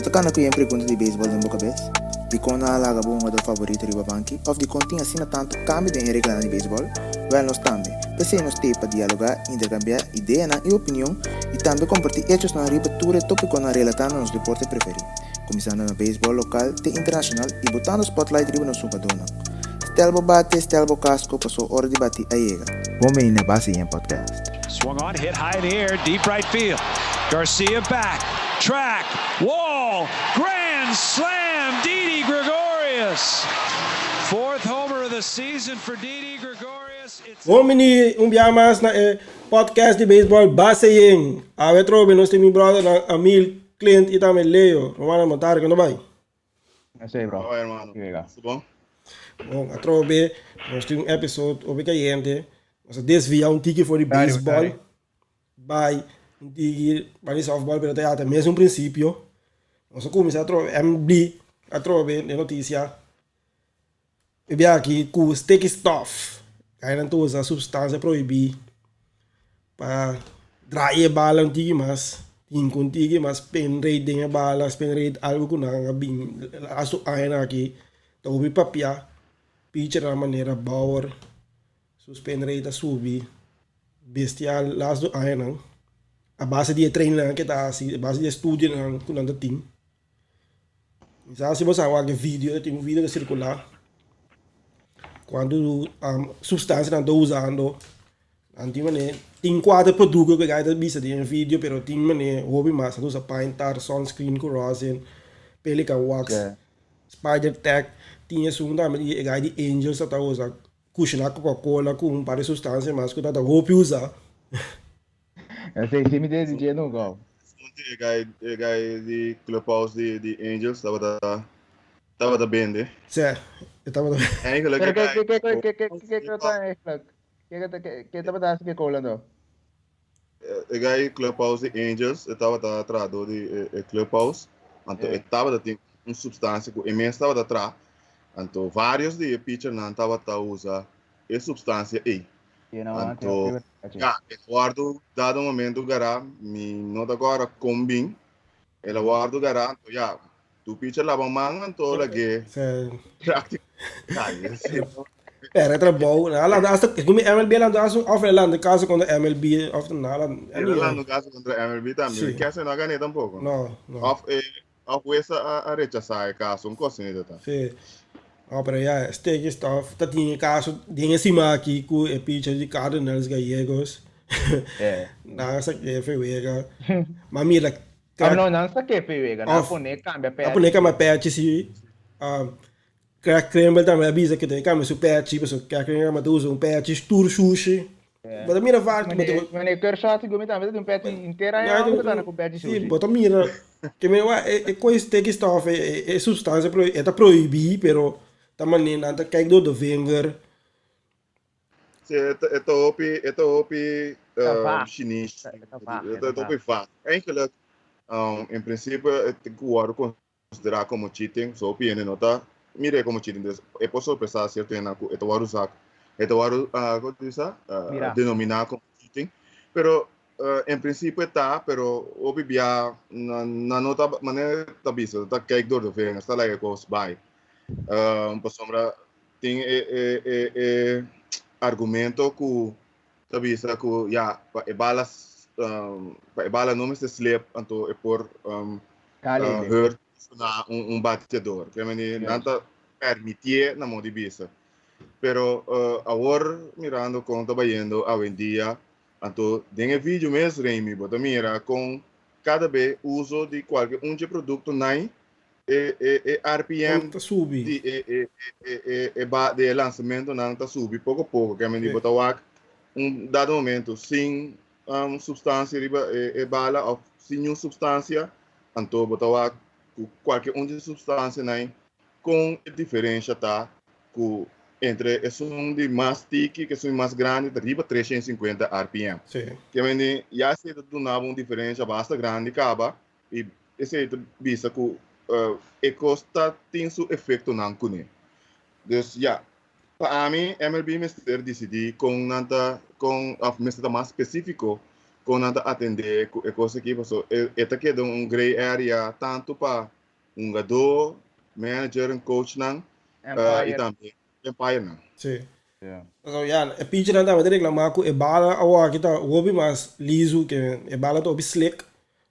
Atacando aqui em pergunta de beisebol em boca vez. De como na alaga bunga do favorito riba banki, of de continha assina tanto cambio de Reino Grandi de beisebol, well nos tambe. Pensei nos te para dialogar, intercambiar ideia e opinião e também compartilhar hechos na riba ture tópico na relatando nos deportes preferidos. Começando no beisebol local e internacional e botando spotlight riba no sucadona. Stelbo bate, stelbo casco, passou hora de bater a ega. Bom bem na base em podcast. Swung on, hit high in the air, deep right field. Garcia back, track, wall, grand slam, Didi Gregorius. Fourth homer of the season for Didi Gregorius. Homini, mais na podcast de beisebol Basayeng. A vetrobe nós temos brother na Amil, Clint e também Leo. Romana Montar, que não vai? É isso aí, bro. Oi, irmão. Tudo bom? Bom, a trobe, nós temos um episódio obicamente. Nós desviar um tique for de beisebol. Vai um tique para softball, pero até mesmo um princípio. Nós começamos a trobe, MB, a trobe de notícia. E bem aqui com sticky stuff. Ainda não usa substância proibida para drair bala um tique mais. Tem contigo, mas pen rate dengan bala, pen rate algo que não bem. Aso ainda aqui, então o papia, pitcher da maneira Bauer, pen rate a subir, bestial, las do ainda. A base de treino que tá assim, a base de estudo não que não tem. Então se você vai ver vídeo, tem um vídeo que circular. Quando a substância não está usando, tem 4 produtos que você bisa de vídeo, pero tem hobby mais, usa paintar, sunscreen, corrosion, pelican wax, spider tag, tinha segunda também de angels que usa cushion Coca-Cola com para substância mais que tá hobby usar. Eu sei time de DJ no gol. O guy de clubhouse de angels tava da band. Certo, eu tava. Eigenlijk Que tá batendo que cola não? o guy clubhouse de angels estava da trado de clubhouse, então estava da tem substância que imensa estava da tra, então vários de pitcher não tava da usa e substância aí. Então, guardo dado momento gará, me nota agora combin, ela guardo gará, já tu pitcher lá bom manga, então lagi prática. Era trabalho, lá hasta que me MLB lá das of lá caso quando MLB of nada. Lá no caso contra MLB também, que essa não ganha tampouco. Não. Of essa a rechazar caso um coisa tá. Sim. Pero ya, sticky stuff, tinha caso, tinha cima aqui com o pitcher de Cardinals gallegos. Nasa que foi wega. Mas mira, não sa que foi wega, na pone cambia pé. Pone cambia pé se crack crumble também avisa que tem cambia su pé, pessoa crack crumble usa pé tour sushi. Mas mira vai, mas eu quero chato que me também tem pé inteira aí, tá com pé de sushi. Sim, bota mira, que me é coisa sticky stuff, é substância é proibida, pero também não kijk door de vinger. Het op chinês. Het op vaak. Eigenlijk, in principe, het guardo considerar como cheating. Zo op je nota, mire como cheating. Dus, é possível pensar certo em algo. Het guardo usar, het guardo, como diz, denominar como cheating. Pero, in principe está, pero op je na nota maneira tá bisa, tá kijk door de vinger. Está like goes by. Sombra tem argumento que talvez que já bala não se slip então é por hurt na batedor que não tá permitir na mão de bisa pero agora mirando como tá indo a vendia então tem vídeo mesmo Remy bota mira com cada vez uso de qualquer produto nem RPM de lançamento não está subindo pouco a pouco, que a gente botar dado momento sem substância bala ou sem substância, então botar qualquer de substância nem com diferença tá entre esse de mais tique que são mais grande da riba 350 RPM. Que a gente já se do uma diferença basta grande acaba e esse visa que e costa tem seu efeito não cune. Dus para mim MLB mister decidir com mister mais específico com nada atender com coisa que passou. Esta que é grey area tanto para jogador, manager e coach não, e também empire não. Sim. So ja, e pitcher dan met reclamar que e bala awa kita obi mas liso que e bala to obi slick.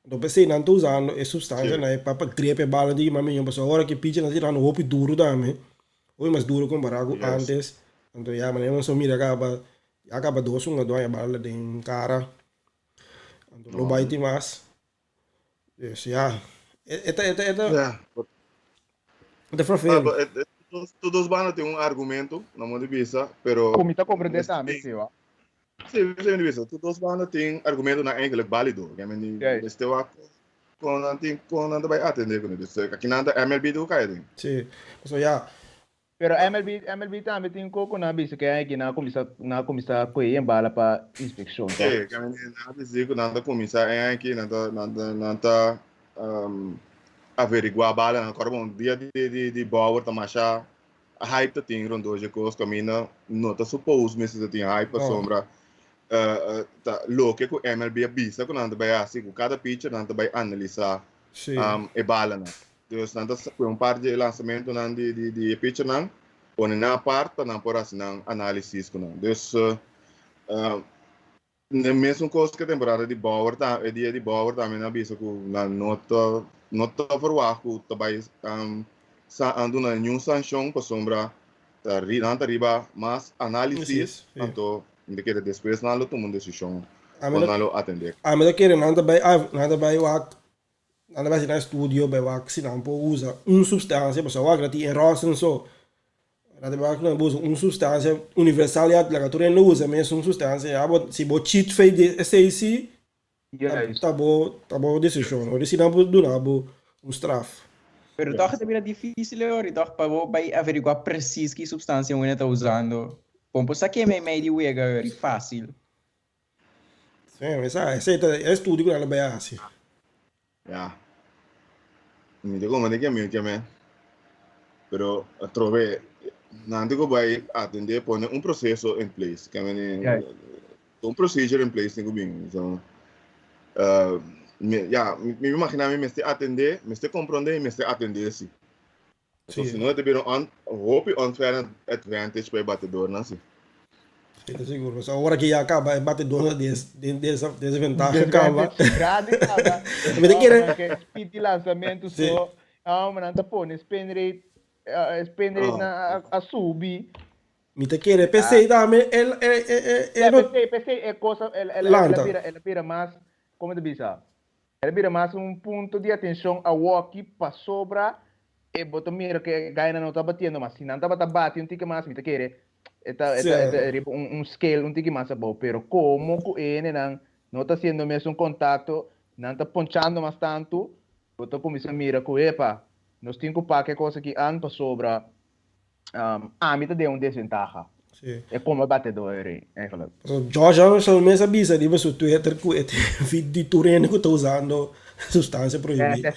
Do pensei não tô usando e substância na para grip e bala de mami eu passo agora que pitcher não tira no obi duro também. Obi mais duro comparado antes. Então ja, mas eu só mira acaba dois doa e bala de cara. Então lo baiti mas. Yes, ja. Eta Todos van a tener un argumento, no me divisa, pero... Como está compreendendo também, sim, ó. Sim, você me divisa. Todos van a tener argumento na eigenlijk válido. Eu me este va con nada vai atender com isso. Aqui nada MLB do caio. Sim. So ja. Pero MLB também tem um pouco na bisa que é que na comissão coi em bala para inspeção. Sim, que a gente nada dizer que nada começar é aqui nada averiguar a bala na corpo dia de bauer tá macha a hype tá tem rondo hoje com os caminhos não tá supposto mas tá tem hype para sombra tá loke com MLB a bisa com nada vai assim com cada pitcher nada vai analisar e bala na então nada com par de lançamento não de pitcher não ou na parte não por assim não análise com não então mesmo coisa que a temporada de bauer tá é dia de bauer também na bisa com na nota verwacht que também ando na new sanction para sombra da riba mas análise então me quer depois na lo tomar decisão para lo atender me quer nada vai nada vai na estúdio vai se não pode usar substância para só gratis em roça só nada vai não usa substância universal e a que não usa mesmo substância se bo cheat fez esse tá bom decisão ou se não do nabo straf. Pero toch também é difícil hoor, toch para averiguar preciso que substância você está usando. Bom, por isso que é meio wega fácil. Sim, mas é estudo que ela vai assim. Ja. Me digo como que me llame. Pero trove não digo vai atender poner processo em place, que procedure em place tem bem. Então me imaginar me estar atender, me estar compreender e me estar atender sim. So se não tiver hope unfair advantage para batedor, não sim. Sim, seguro. Mas agora que já acaba batedor desvantagem acaba. Grande acaba. Me tem que speed de lançamento só, mas não tá pondo spin rate na a subir. Me te quiere PC também PC é coisa ela vira mais como te diz. Ela vira mais ponto de atenção a walkie para sobra e botar mira que ganha não está batendo mas se não está batendo um tique mais me te quer scale um tique mais bom pero como que ele não está sendo mesmo contato não está ponchando mais tanto botar começa mira que epa nós temos que pagar coisa que an para sobra a mim te deu desvantagem. Sim. É como batedor é claro. George só me avisa de você Twitter que vídeo de turno que está usando substância proibida.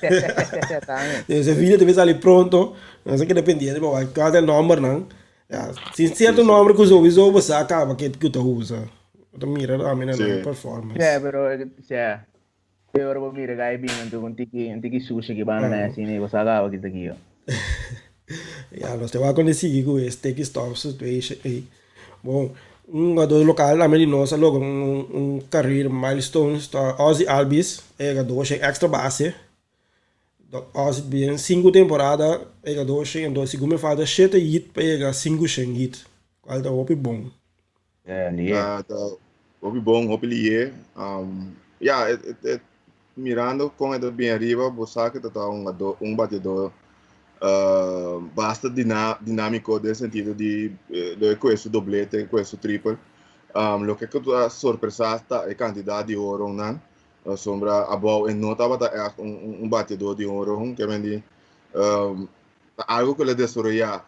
Esse vídeo deve estar ali pronto, não sei que dependiente, mas cada número não. Se certo número que usou você acaba que tu usa. Então mira a minha performance. Eu vou mirar aí bem então um tiki sushi que vai na assim né você acaba que aqui ó. Nós temos a conhecer com esse take stop situation. Bom, jogador local também de nós, logo carreira milestone está Ozzy Albies, jogador extra base. Ozzy bem 5 temporadas, jogador então segundo faz 7 hit pega 5 hit. Qual tá op bom? Op bom, op lié. Mirando com ele bem arriba, você que tá batedor basta dinâmico nel sentido di questo doblete, questo triple. Lo che è sorpresata è candidato di oro, sombra above e notava da un battedor di oro, che quindi algo che le desarrolla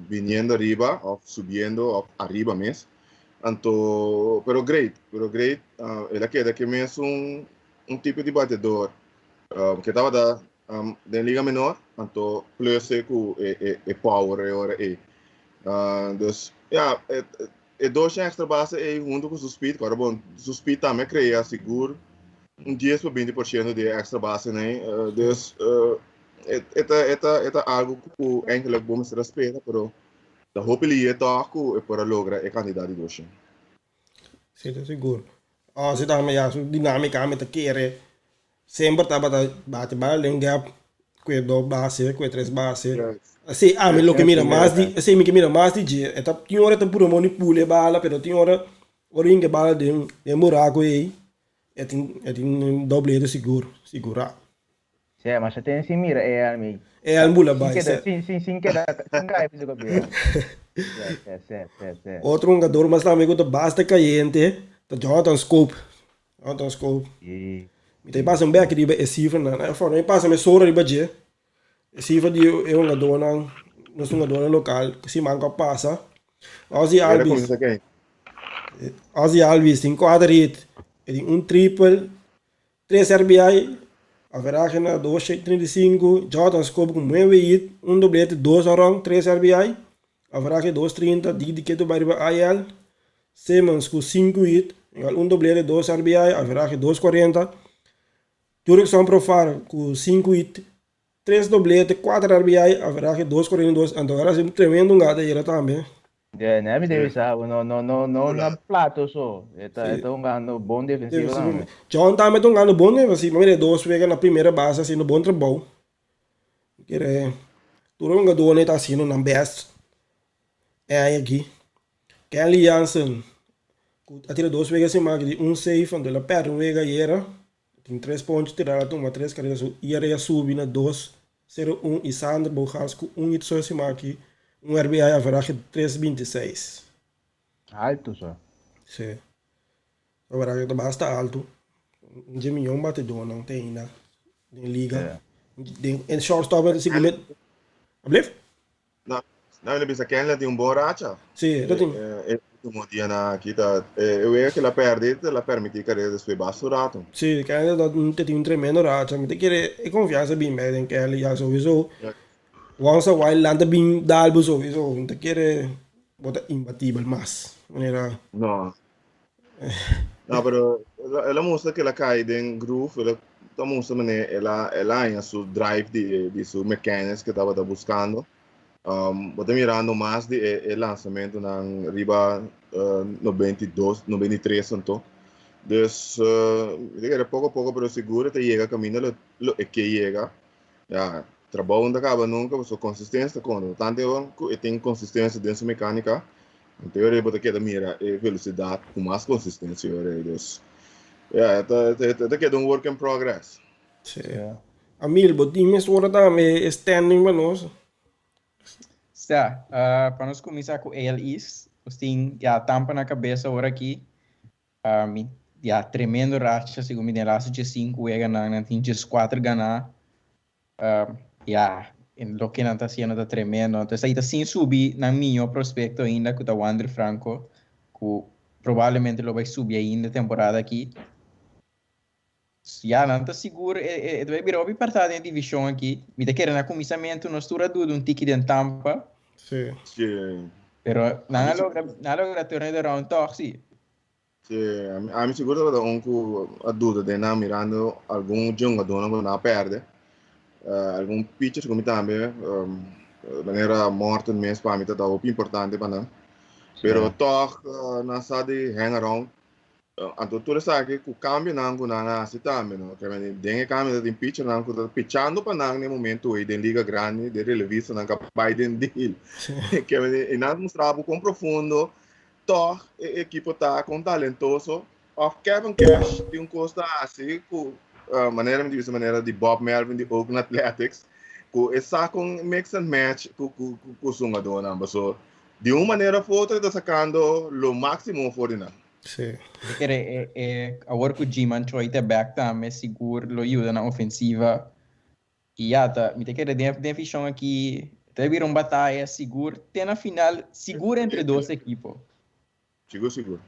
viniendo arriba o subiendo o arriba mes. Anto, pero great, ela queda que mes un tipo di battedor che estava da Liga menor, então plus e power dus dois extra base e junto com o speed, agora bom, o speed também cria seguro 10 para 20% de extra base, né? Dus é algo que eigenlijk vamos respeitar, pero da hopelijk toch que para lograr é candidato de hoje. Sim, estou seguro. Se também já dinamicamente querer sempre estava bate bala gap com dois base, com três base. Assim, me lo que mira mais de, assim, me que mira mais de dia. Eta tinha hora tá puro manipule bala, pero tinha hora inge bala de muraco aí. É doble de segura. Sim, mas até assim mira amigo. É a mula vai. Sim, que dá episódio bem. Sim. Outro jogador, mas também com basta caliente, tá Jonathan Scope. Então passa um back de cifra na, fora passa me sora de budget. Cifra de é um jogador não local que se manca passa. Ozzy Alves tem 4 hits, tem um triple, 3 RBI, average na 2.35, Jonathan Scope com 9 hits, um doblete, 2 orang, 3 RBI, average 2.30, Didi que tu vai riba IL, Simmons com 5 hits, um doblete, 2 RBI, average 2.40, Jurickson Profar com 5 hits, 3 doblete, 4 RBI, average 2.42, então era um tremendo gado aí também. Né, me deve saber, não na plato só. Tá um ganho bom defensivo lá. John também tá um ganho bom defensivo, mas dois pega na primeira base assim no bom trabalho. Quer tudo um jogador tá assim no best. É aí aqui. Kelly Jansen atira dois pega assim mais de um save, onde ela perde um pega e era tem 3 pontos tirar a toma 3 carreiras e era subir na 2-0-1 e Sander Bojarsko 1 hit só assim aqui. Um RBI average 3.26. Alto só. Sim. O average basta alto. Um milhão batedor não tem na liga. Em shortstop é segundo. Ablef? Não, ele pensa que ele tem um bom racha. Sim, eu tenho. Como dia na kita, eu vejo que ela perde, ela permite que ele despe baixo rato. Sim, que ele tem um tremendo racha, mas tem que ter confiança bem bem que ele já sowieso. Once a while landa bem dalbo sowieso, não tem que ter bota imbatível mas. Maneira. Não, pero ela mostra que ela cai em groove, ela mostra maneira ela em seu drive de sua mecânica que estava buscando. Bota mirando mais de lançamento na riba 92, 93 então. Dus pouco a pouco pero seguro te chega caminho lo que chega. Ja, trabalho não acaba nunca, sua consistência quando tanto eu tenho consistência dentro da mecânica. Então eu bota que da mira velocidade com mais consistência dus. Ja, tá que um work in progress. Sim. Amil, botinho sora também standing para nós. Tá, para nós começar com ele East, nós tem a tampa na cabeça agora aqui, tremendo racha, segundo me lá, 5 é ganhar, não tem 4 ganhar, em lo que não está sendo tá tremendo, então aí tá sem subir na minha prospecto ainda com o Wander Franco, que provavelmente lo vai subir ainda temporada aqui. Não está seguro, vai virar uma partida em divisão aqui, me tá querendo na começamento, nós estamos tudo um ticket em tampa. Sim. Pero não logra turnaround toch, sim. Sim, a mim seguro que a dúvida de não mirando algum jogador que não perde, algum pitcher como também, maneira morta mesmo para mim tá muito importante para nós. Pero toch não sabe hang around. Então tudo sabe que o cambio não assim também, não. Que vem dengue cambio de pitcher não que tá pitchando para nós no momento aí de Liga Grandi, de relevisto não capaz de deal. Que vem e nós mostrava com profundo, toch a equipe tá com talentoso. Of Kevin Cash tem costa assim com maneira de Bob Melvin de Oakland Athletics, com essa com mix and match com o jogador não, so de uma maneira ou outra tá sacando o máximo for nós. Sim. Agora que o G-Man Choi tá back também, seguro, lo ajuda na ofensiva. E me tem que definição aqui, teve uma batalha seguro, tem na final, seguro entre duas equipes. Seguro.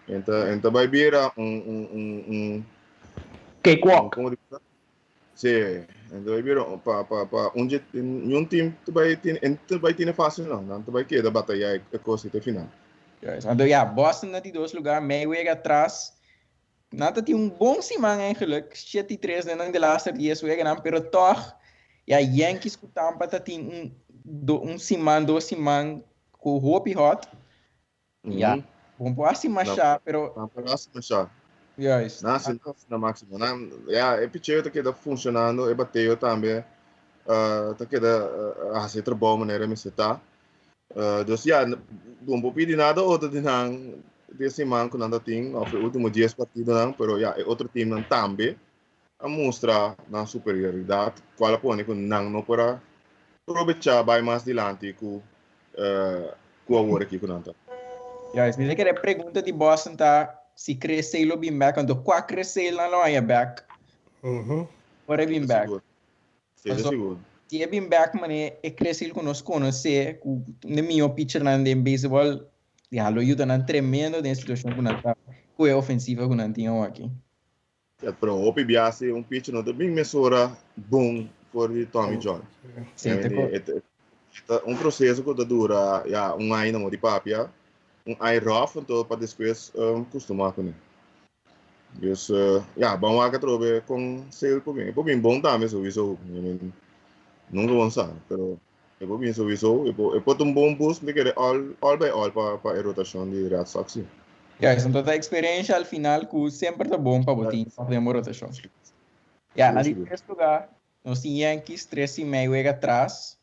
Então vai vir cakewalk. Como diz? Sim, então vai vir para um time vai ter fácil não vai querer batalhar a coisa até final. Então, Boston na die 2 lugar, Mayweather atrás. Nada tem bom semana eigenlijk, 7-3 na de laatste 10 weken, pero toch Yankees com Tampa tem semana, 2 semanas com Hope Hot. Vamos pôr assim machar, pero... Tampa assim machar. Yes. Na máxima. É picheo que está funcionando, é bateu também. Tá que a receita boa maneira me está. Não vou pedir nada outro de não desse man que não tem, o último 10 partidos não, pero é outro time não tambe a mostrar na superioridade, qual põe que não para aproveitar vai mais adiante com a hora aqui com nada. Yes, me quer pergunta de Boston tá se crescer lo bem back, quando qual crescer lá não é back. Ora bem back. Seja seguro. Se é bem back, mané, é crescer conosco, conhecer, no meu pitcher na de beisebol, já lo ajuda na tremendo de situação que nós tá, com a ofensiva que nós tínhamos aqui. Pero o PBS pitcher não bem mesura bom por Tommy John. Sim, é processo que dura ano de papia, ano rough, então para depois costumar com ele. Dus vamos a trobe com sale por bem bom também, sowieso. Nunca vamos saber, pero eu bem sowieso, eu posso bom boost, me quer all by all para a rotação de Red Sox. Então a experiência al final que sempre tá bom para botar em rotação. Na terceiro lugar, nós temos Yankees 3,5 atrás.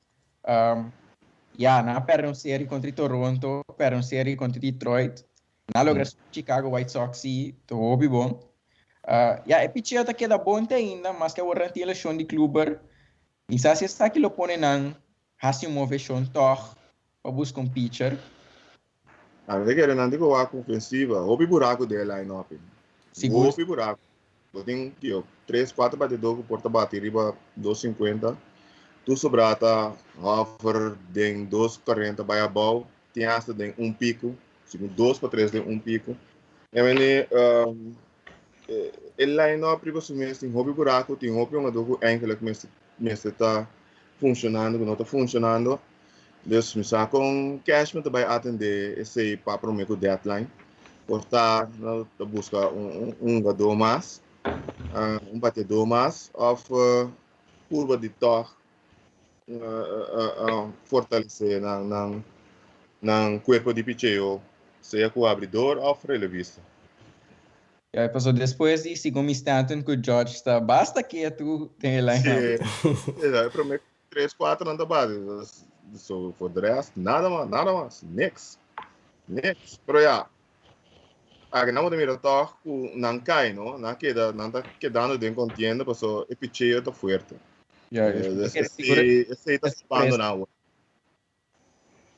Na perder série contra Toronto, perder série contra Detroit. Na logra Chicago White Sox to hobby bom. É pitcher tá queda bom ainda, mas que agora tem eleição de clube. E se está que lo põe na hasi moveção toch para buscar pitcher. Mas que não digo a ofensiva, hobby buraco de line-up. Seguro. Hobby buraco. Eu tenho 3, 4 batedores que porta bater riba 250. Tu sobrata offer de 240 vai a ball, tem hasta de pico, segundo 2 para 3 de pico. E aí ele line-up riba sumeste tem hobby buraco, tem hobby jogador que enkele que está funcionando, que não está funcionando. Dus me sa com cash me vai atender esse para o deadline. Portar, buscar jogador mais, batedor mais, ou curva de torre, fortalecer na corpo de picheo, seja com o abridor ou relevista. Passou depois de segundo Stanton que o George está, basta que tu tem lá. Eu prometo 3, 4 na base. So for the rest, nada mais, next. Pero não de mira toch não cai, não, não quedando de contienda, porque o picheo está forte. Esse está spando na hora.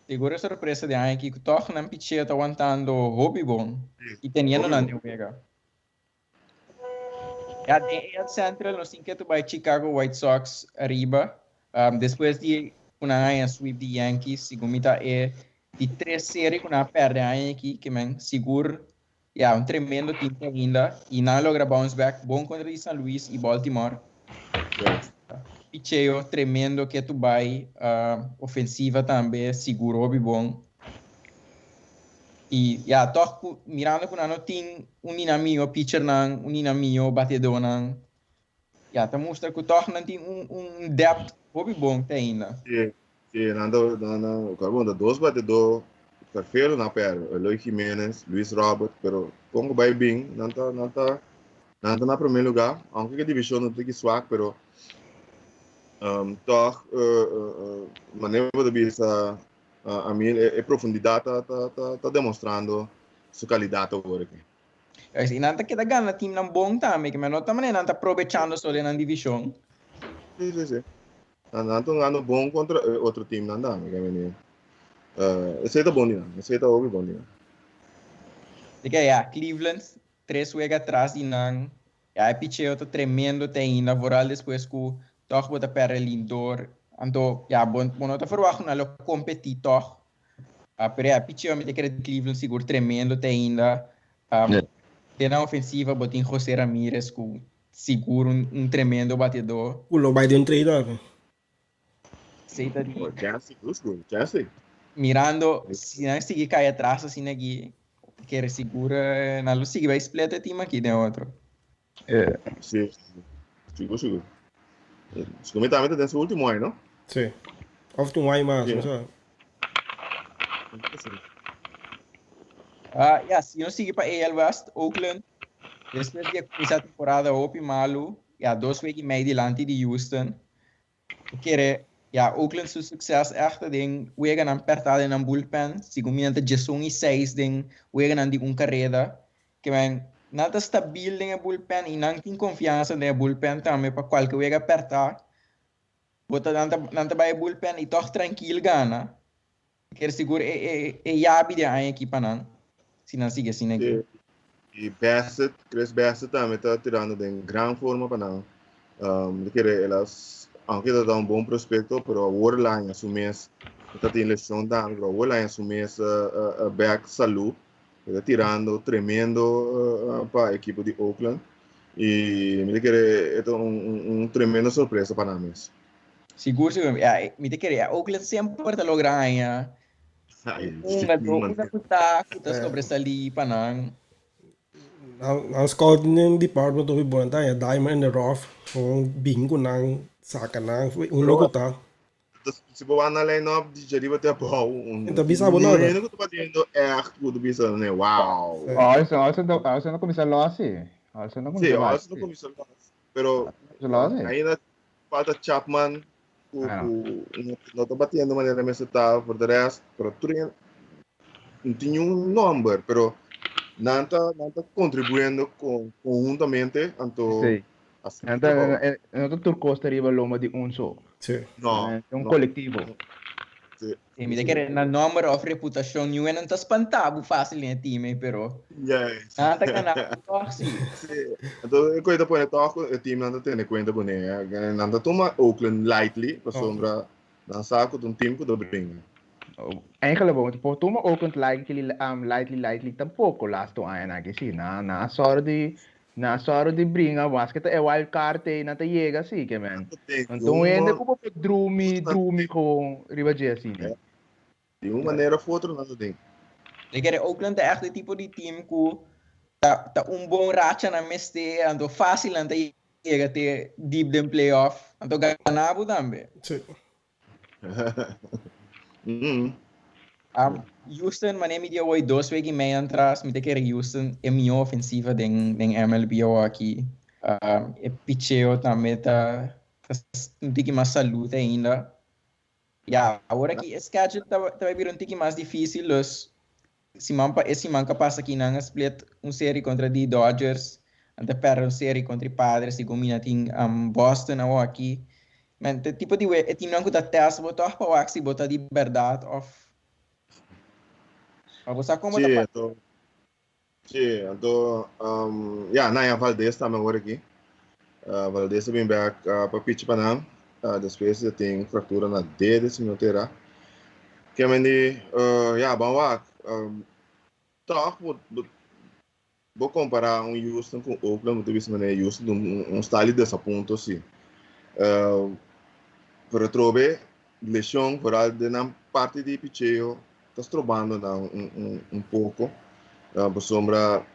Segura a surpresa de alguém que toch não picheo está aguantando hobby bom e tendo na Vega. A Central, nós temos que vai Chicago White Sox arriba, depois de uma sweep de Yankees, segundo é de 3 séries com a perde aqui, que man seguro, tremendo time ainda, e não logra bounce back, bom contra São Luís e Baltimore. Picheo tremendo que tu vai, ofensiva também, seguro, hobby bom. E toch mirando com não tem inamigo pitcher não, inamigo batedor não. Tá mostra que toch não tem depth hobby bom ainda. Sim, não, carbono dois batedor perfeito na pera, Eloy Jiménez, Luis Robert, pero como vai bem, não tá na primeiro lugar, aunque a divisão não tem que swag, pero toch maneira de vista a mim a profundidade tá demonstrando sua qualidade agora aqui. E não tá queda ganha time não bom também, que mas não também não tá aproveitando só na divisão. Sim. Não tá ganhando bom contra outro time não dá, que menino. Esse tá bom não, esse tá bom não. Cleveland 3 jogos atrás e não. Picheo tá tremendo ainda, voral depois que toch bota perder lindor. Então, bom não tá forward na lo competitor. Pero picheo me quer Cleveland seguro tremendo ainda. Tem na ofensiva botin José Ramírez com seguro tremendo batedor. O lo vai de trade. Seita de Chance. Mirando, se não seguir cair atrás assim aqui, quer segura, não sigue vai split time aqui de outro. Sim. Seguro. Comentamente desde o último ano, não? Sim. Of tu mais mais, Sim. sabe? Se não seguir para AL West, Oakland, depois de começar a temporada op malu, 2 weken delante de Houston. Porque Oakland su succes echt den wegen aan apertada en bullpen, siguminte Jason e 6 den wegen aan die carrera, que men nada stabil den bullpen e não tem confiança den bullpen também para qualquer wega apertar. Bota nanta bij bullpen e toch tranquilo gana. Quer seguro yabi de a equipa não. Se não sigue assim aqui. E Chris Bassett também está tirando de grande forma para não. Elas, aunque está um bom prospecto, pero a Warline assumes está tendo lesão também, pero a Warline assumes a back saúde, está tirando tremendo para a equipe de Oakland e me querer é tremenda surpresa para nós. Seguro, me te querer. Oakland sempre está logrando. Una puta sobresalir para não. Ang scouting department of Bonta é diamond in the rough, bingo nang saka nang logo tá. Se você analisar de Jariba até bom, Então bisa bo nada. Eu estou fazendo tudo bisa, né? Uau. Also no comienza lo así. Also no Sim, comienza acho que não começou, pero lo así. ainda falta Chapman, não está batendo de maneira mais está por de resto, pero tudo não tinha número, pero não está contribuindo conjuntamente, então Sí. assim. Nosotros turcos arriba loma de un solo. Sim. Não, Un colectivo. Sim. E me querer na number of reputação, não é não espantado fácil em time, pero Yes. nada canal, sim. Então, eu coisa põe toque, o time não tem conta boné, não toma Oakland lightly, para sombra, não saco de um time que do brinca. Eigenlijk want por tuma Oakland lightly tampoco last ano aqui sim, na sorte de brinca, mas que é wild card e não te chega assim, que man. Então ainda como drumi com riba de assim. De uma maneira ou outra não tem. Ik querer Oakland é echt tipo de time que tá bom racha na meste, ando fácil ando chega até deep den playoff, ando ganhar também. Sim. Houston, maar neem je ooit 2 weken mee aan atrás, met een Houston é melhor ofensiva den MLB aqui. E picheo também tá um tique mais saúde ainda. Agora que o schedule vai vir um tique mais difícil, se manca passa aqui na split série contra de Dodgers, até perde uma série contra Padres, e combina tem Boston aqui. Mas tipo de time não está teste, botar para o axi, botar de verdade of você como Naya Valdez também agora aqui. Valdez vem back para pitch para não. Depois tem fratura na dedo, se não terá. Que é mendi, bom tá, vou comparar Houston com Oakland, muito visto maneira Houston style dessa ponto assim. Para trobe lesão, para na parte de pitcheo está trobando pouco. Por sombra,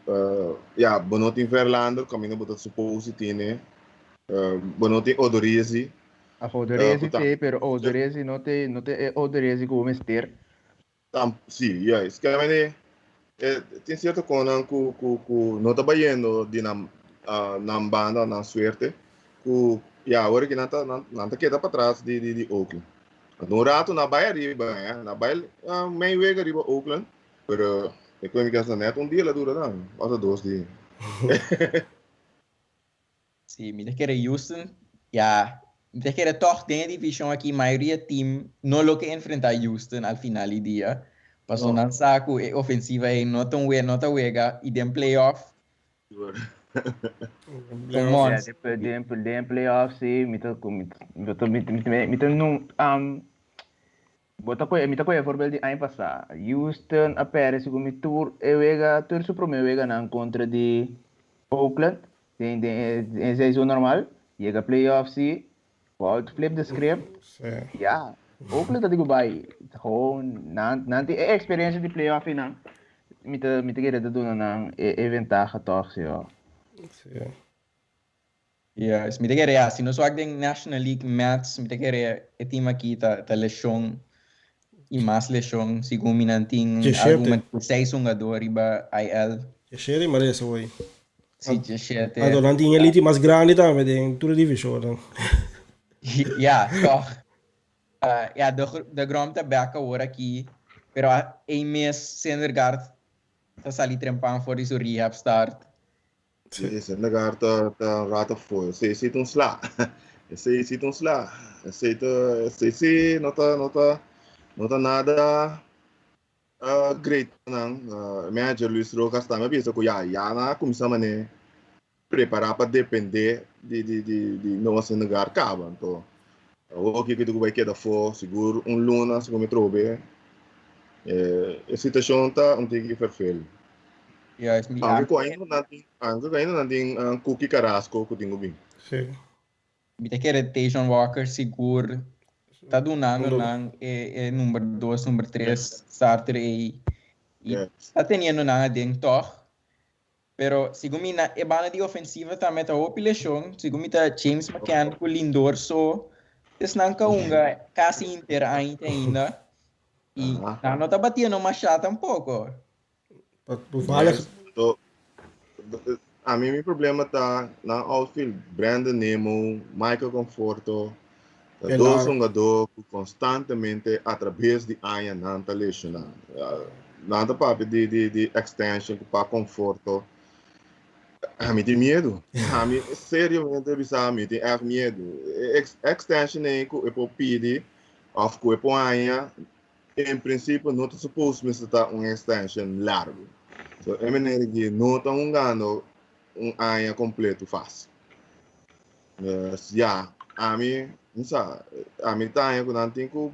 Bonotti em Verlander, caminho botar supposto tem, Bonotti Odorese. A Odorese tem, pero Odorese não tem Odorese como mestre. Sim, isso que tem certo coisa que não está batendo de na banda, na suerte, que agora que não está queda para trás de Oakland. No rato na Bahia riba, na Bahia meio wega riba Oakland, pero econômica neto dia lá dura não, passa 2 dias. Sim, me querer Houston, me querer toch tem divisão aqui, maioria time não loke enfrentar Houston al final do dia, passou não saco ofensiva e não tão wega e dem playoff. Den playoff sim, Bota ko voorbeeld die ano passado. Houston a Paris como tour su primeiro vega na contra de Oakland. Em seizoen normal. Chega playoff sim. Pode flip the script. Oakland dat ik bij. Gewoon nanti experiência de playoff não. Mita querer doen na ventaja toch sim. Yes, mi te quería, si no swag den National League match, mi te quería e team aqui ta lesson e mais lesson, sigo minanting alguma seis jogador riba IL. Que cheiro, mas isso foi. Si c'è scelte. Ando nanti in elite mais grande também, tem tudo divisão. Ja, toch. Ja, de grond te beca ora aqui, pero een mês sendergaard ta sali trempan voor die rehab start. Sim, Sendegar tá rata foi. Se um slá. Se um slá. Se não tá nada great não. Manager Luis Rojas também pensa que já na comissão mané preparar para depender de não Sendegar acaba. Então, o que tu vai quedar for seguro luna se como trobe. A situação tá tique perfeito. Yes, Anche ainda não tem cookie carrasco que tenho bem. Sim. Mi te quer Tajon Walker seguro. Tá donando nang número 2, número 3 starter e tá tendo nang ding toch. Pero sigumi na e bana di ofensiva ta meta opilation, sigumi ta James McCann com Lindor so tes nang kaunga kasi ainda. E não tá batendo machado tampouco. A mim o problema tá na outfield Brandon Nemo, Michael Conforto, dois jogadores que constantemente através de aia não tá lesionando. Nada para de extension para Conforto. A mim tem medo. A mim seriamente bisa mim tem medo. Extension é que eu pedir of que eu aia em princípio não está suposto estar extension largo. So, é maneira que não está ganhando aia completo fácil. A mim tá que não tem que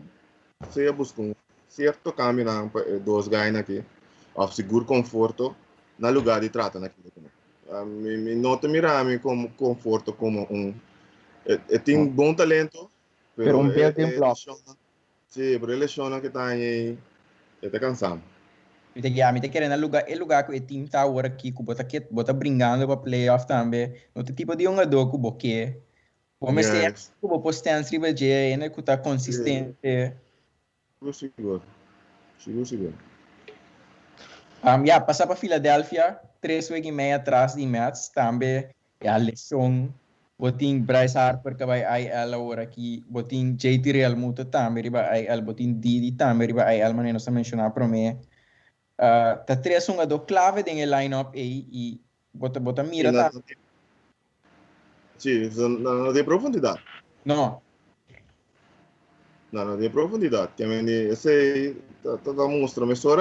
se buscar certo caminho para dois ganhos aqui, of seguro conforto na lugar de tratar naquilo. Me nota mirar como conforto como tem bom talento, pero bel tem bloco. Sim, pero ele chama que está aí, está cansado. Mi te querendo lugar que o time tá agora aqui, que bota brincando para playoff também. Outro tipo de jogador que boque. Vamos ter que o postante riba de né que tá consistente. Seguro. Passar para Filadélfia, 3 weeks e meia atrás de match também. A lesão. Botin Bryce Harper que vai IL agora aqui, botin JT Real Muto também riba IL, botin Didi também riba IL, mas não se mencionar para mim. Tá 3 jogador clave em line-up aí e bota mira tá. Sim, não tem profundidade. Não tem profundidade. Também esse tá mostra mas só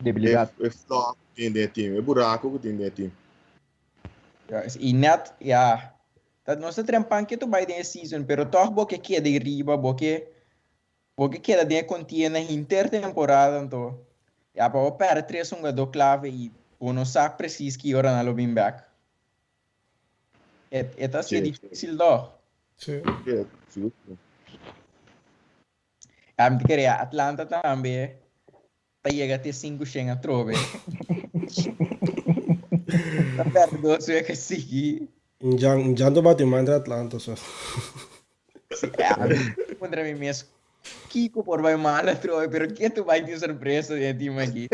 debilidade. É flop que tem time, é buraco que tem time. E net, não se trempan que tu vai ter season, pero toch boque que de riba, boque que de contiene intertemporada, então. Para operar 3 jogador clave e não sabe preciso que hora na bem back. É assim difícil não. Sim. Me queria Atlanta também. Tá chega até 5 a trove. Tá perto do seu que seguir. Já não bate mais Atlanta só. Contra mim mesmo. Kiko por vai mal trove, pero que tu vai ter surpresa de time aqui.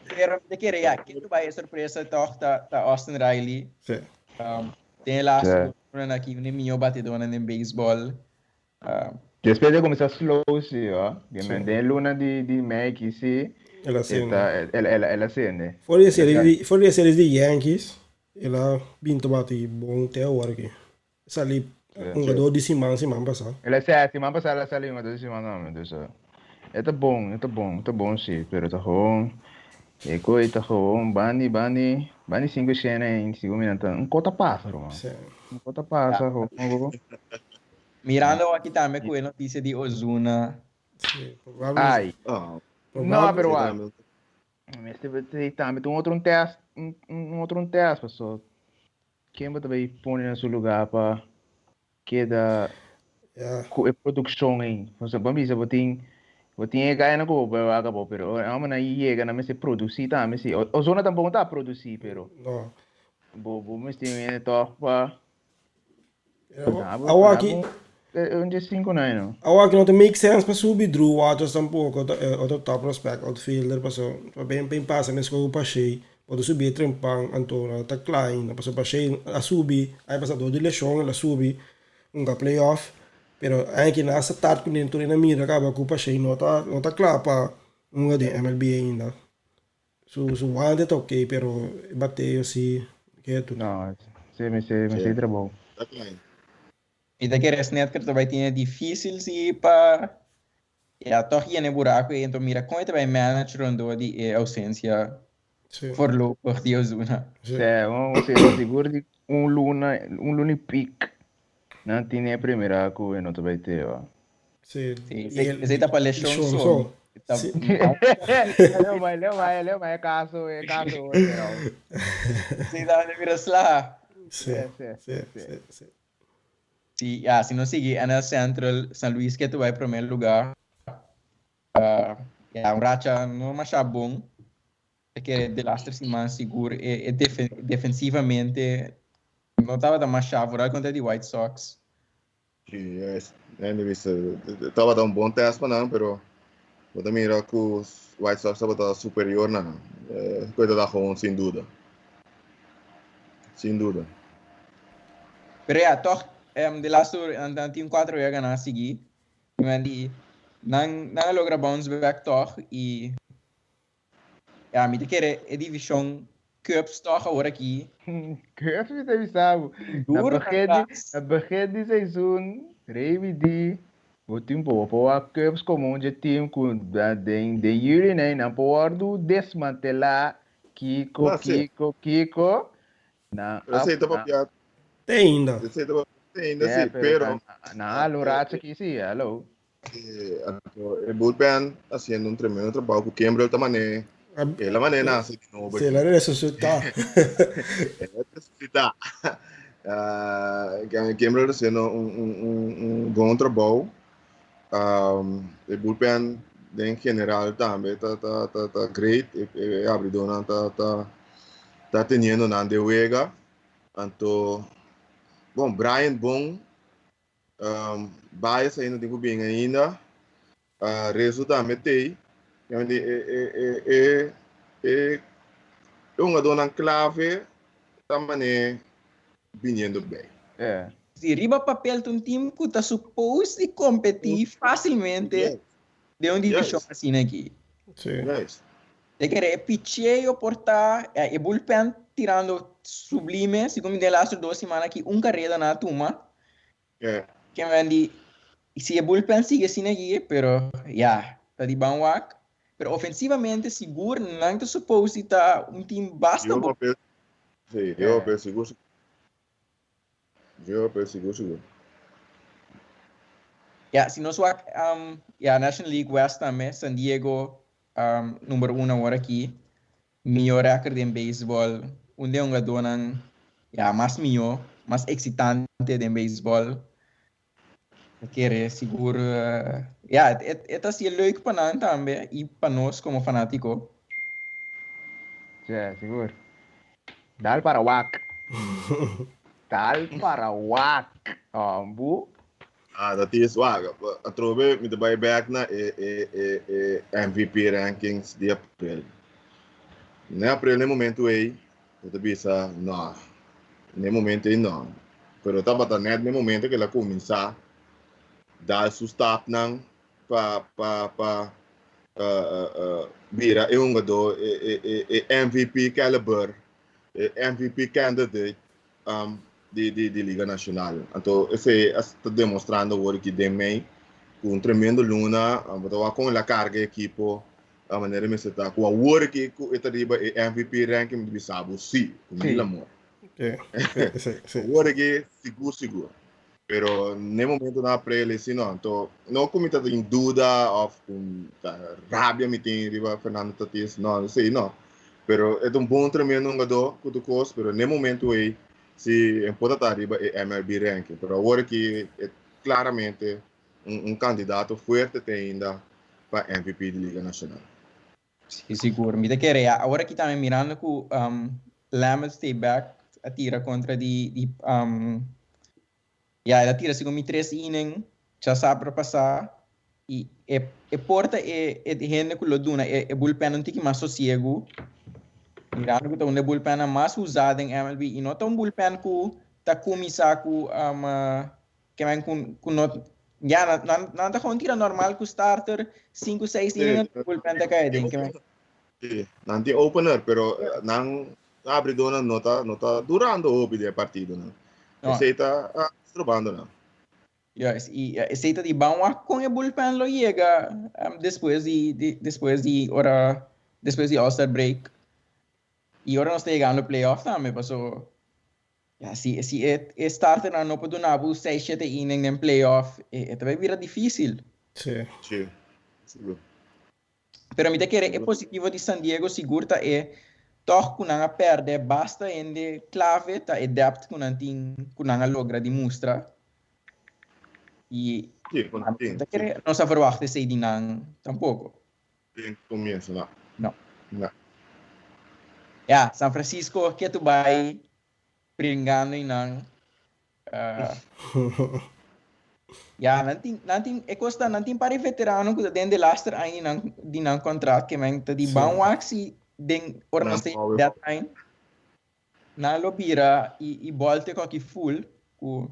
Pero te queria que tu vai ter surpresa tá Austin Riley. Sim. Tem lá aqui um minho batedor no beisbol. Depois de começar slow sim, ó. Que me tem luna de Mike sim. Ela sim. Ela sim, né? Fora a série de Yankees, ela vinha bater bom até agora aqui. Sali jogador de semana passada. Ela é semana passada ela saiu um jogador de semana não, então. É bom sim, pero tá bom. E coisa tá bom, bani 5 cena em 5 minutos. Cota pássaro, mano. Sim. Cota pássaro. Mirando aqui também com a notícia de Ozuna. Sim, ai. Não, pero mas teve também um outro teste, pessoal. Quem vai também pôr no seu lugar para que da produção aí. Você vamos dizer, botin ganha na go ba acabou, pero a mana chega na se produzir também se. O zona também tá produzir, pero. Não. Bobo, mas tem toch pa. Awaki, Onde 5 não. awaki não tem make sense para subir Drew Waters tampouco, outro top prospect, outfielder, passou, bem passa, mas com o Pacheco, pode subir trempang, Antona, tá Klein, passou Pacheco a subir, aí passa do de Lechon, ela subir, playoff, pero anche nessa tarde quando entrou na mira, acaba com o Pacheco, não tá claro para de MLB ainda. Su Wanda tá ok, pero bateu assim, que é tudo. Não, sei trabalho. Tá claro. E daquele net que tu vai ter difícil se para toch hier in buraco e então mira como é que vai manager onde de ausência por lo por Deus zona. É, vamos ser seguro de luna pic. Não tinha a primeira que eu não te vai ter, ó. Sim. Esse tá para lechão só. Leu, mas é caso. Sim, dá de virar lá. Sim. Sí, si no sigue en el Central, San Luis que tu vai primeiro lugar. Un racha não mais bom. Porque de las 3 semanas seguro e defensivamente não estava da mais favorável contra de White Sox. Yes, estava dando um bom teste para não, pero eu também era que os White Sox estava superior não. Coisa da Ron, sem dúvida. Sem dúvida. Pero toch de las team 4 ia ganhar seguir. Mas não logra bounce back toch e me te querer a divisão Cups toch agora aqui. Cups me teve sabe. Na begin de seizoen, Revi o tempo para Cups como de time com de Yuri né, na pordo desmantelar Kiko. Na Receita para piada. Tem ainda. Receita para ainda sim, pero na Loracha aqui sim, hello. El bullpen haciendo un tremendo trabajo con Kimbrel también. La manera así que no. Se la resucita. Resucita. Kimbrel haciendo un buen trabajo. El bullpen en general también está great. Abridona está teniendo una de juega. Anto, bom, Brian Bong. Bias ainda tem bem ainda resultado metei é uma dona clave também vindo bem se riba papel de um time que está suposto competir facilmente de uma divisão assim aqui de querer picheio portar e bullpen tirando sublime segundo de las 2 semanas aqui carreira na turma que vendi se o bullpen sigue assim aqui, pero tá de bom wak, pero ofensivamente seguro não está suposto estar time basta bom. Sim, eu penso seguro. Se nós wak National League West também, San Diego número 1 agora aqui, melhor recorde em beisebol, onde é uma dona mais melhor, mais excitante em beisebol. Querer seguro é assim leuk para nós também e para nós como fanático. Seguro. Dal para wak. Bu. Dat is waar. Ik trouwens met de buyback na MVP rankings de april. Na april no momento aí, eu pensa não. No momento aí não. Pero estava net no momento que ela começar dar su start nang pa vira um jogador MVP caliber MVP candidate de Liga Nacional. Então esse está demonstrando agora que tem com tremendo luna, com a carga equipo a maneira que está com a work que está riba MVP ranking de Bissau sim, com ele amor. Work seguro. Pero no momento na prele assim não, então não como está em dúvida ou com rabia me tem riba Fernando Tatis não sei não, pero é bom tremendo jogador que tu cos, pero no momento aí se pode estar riba MLB ranking, pero agora que é claramente candidato forte ainda para MVP de Liga Nacional. Sim, seguro. Me te querer agora que também mirando que Lamb stay back atira contra ela tira segundo 3 inning, já sabe para passar. E porta é gente que lo duna, é bullpen um tique mais sossego. Mirando que é bullpen mais usado em MLB. E não é um bullpen que está começando que vem com já não está com tira normal com starter 5, 6 inning, bullpen está caído. Sim, não tem opener, pero não abre dona não tá durando o de partido, não. Esse está estrobando, não. Yes, e aceita de bom com o bullpen lo chega depois de All-Star break. E agora nós estamos chegando no playoff também, passou. Se starter não pode dar 6, 7 innings em playoff, vai virar difícil. Sim. Pero me te quer é positivo de San Diego seguro toch que não perde basta em clave tá depth que não logra de mostrar. E não se verwacht sei de não tampouco. Em começo lá. Não. Ja, San Francisco que tu vai brincando e não nanti custa nanti para veterano que dentro de laster aí não contrato que men de bom waxi den orna stay that time na lobira e volte com que full ku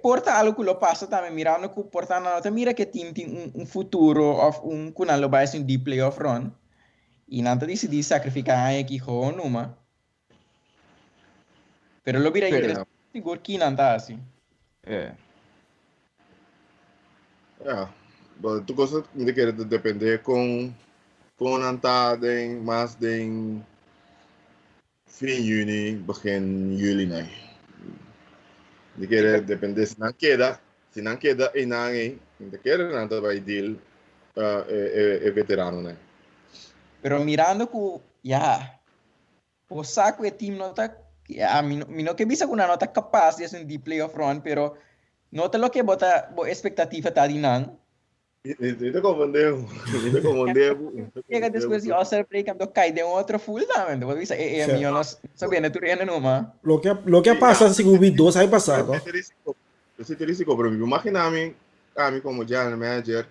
porta algo que lo passa também mirando que porta não mira que team tem futuro of que não vai ser deep playoff run e não decidi sacrificar aqui com numa pero lo bira interessante seguro que não tá assim. Tu coisa me quer depender com antada mais de fim juni, begin juli, né? Me quer depender se não queda e não me quer não vai deal veterano, né? Pero mirando que o saco é time não tá mi no que bisa que una nota capaz de hacer un deep playoff run, pero nota lo que bota expectativa tá de não. Te confundeu. Chega depois de All-Star break, do cai de outro full também. Depois bisa minha não sabendo tu rena numa. Lo que pasa se o B2 sai passado. Esse terístico para mim. Imagina a mim como general manager,